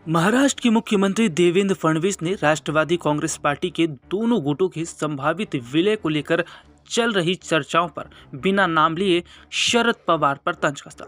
महाराष्ट्र के मुख्यमंत्री देवेंद्र फडणवीस ने राष्ट्रवादी कांग्रेस पार्टी के दोनों गुटों के संभावित विलय को लेकर चल रही चर्चाओं पर बिना नाम लिए शरद पवार पर तंज कसता।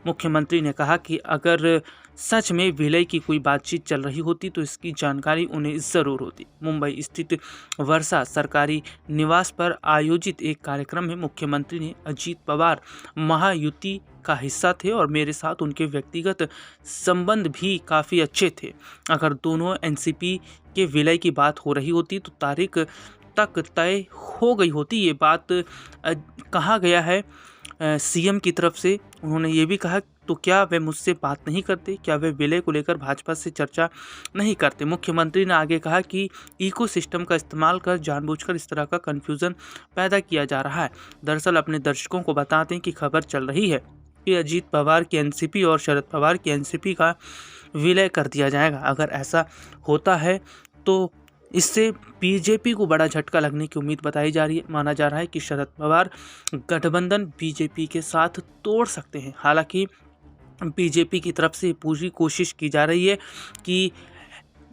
मुख्यमंत्री ने कहा कि अगर सच में विलय की कोई बातचीत चल रही होती तो इसकी जानकारी उन्हें जरूर होती। मुंबई स्थित वर्षा सरकारी निवास पर आयोजित एक कार्यक्रम में मुख्यमंत्री ने अजीत पवार महायुति का हिस्सा थे और मेरे साथ उनके व्यक्तिगत संबंध भी काफ़ी अच्छे थे। अगर दोनों एनसीपी के विलय की बात हो रही होती तो तारीख तक तय हो गई होती। ये बात कहा गया है सीएम की तरफ से। उन्होंने ये भी कहा तो क्या वे मुझसे बात नहीं करते, क्या वे विलय को लेकर भाजपा से चर्चा नहीं करते। मुख्यमंत्री ने आगे कहा कि इकोसिस्टम का इस्तेमाल कर जानबूझकर इस तरह का कन्फ्यूज़न पैदा किया जा रहा है। दरअसल अपने दर्शकों को बता दें कि खबर चल रही है कि अजीत पवार की एनसीपी और शरद पवार की एनसीपी का विलय कर दिया जाएगा। अगर ऐसा होता है तो इससे बीजेपी को बड़ा झटका लगने की उम्मीद बताई जा रही है। माना जा रहा है कि शरद पवार गठबंधन बीजेपी के साथ तोड़ सकते हैं। हालांकि बीजेपी की तरफ से पूरी कोशिश की जा रही है कि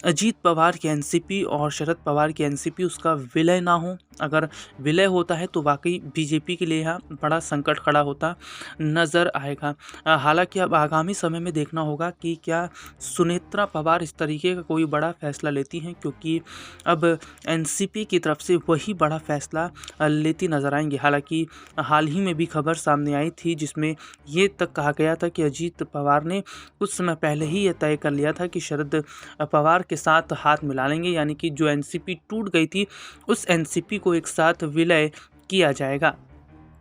अजीत पवार की एनसीपी और शरद पवार की एनसीपी उसका विलय ना हो। अगर विलय होता है तो वाकई बीजेपी के लिए यहाँ बड़ा संकट खड़ा होता नज़र आएगा। हालांकि अब आगामी समय में देखना होगा कि क्या सुनेत्रा पवार इस तरीके का कोई बड़ा फैसला लेती हैं, क्योंकि अब एनसीपी की तरफ से वही बड़ा फैसला लेती नज़र आएंगे। हालांकि हाल ही में भी खबर सामने आई थी जिसमें ये तक कहा गया था कि अजीत पवार ने कुछ समय पहले ही ये तय कर लिया था कि शरद पवार के साथ हाथ मिला लेंगे, यानी कि जो एनसीपी टूट गई थी उस एनसीपी को एक साथ विलय किया जाएगा।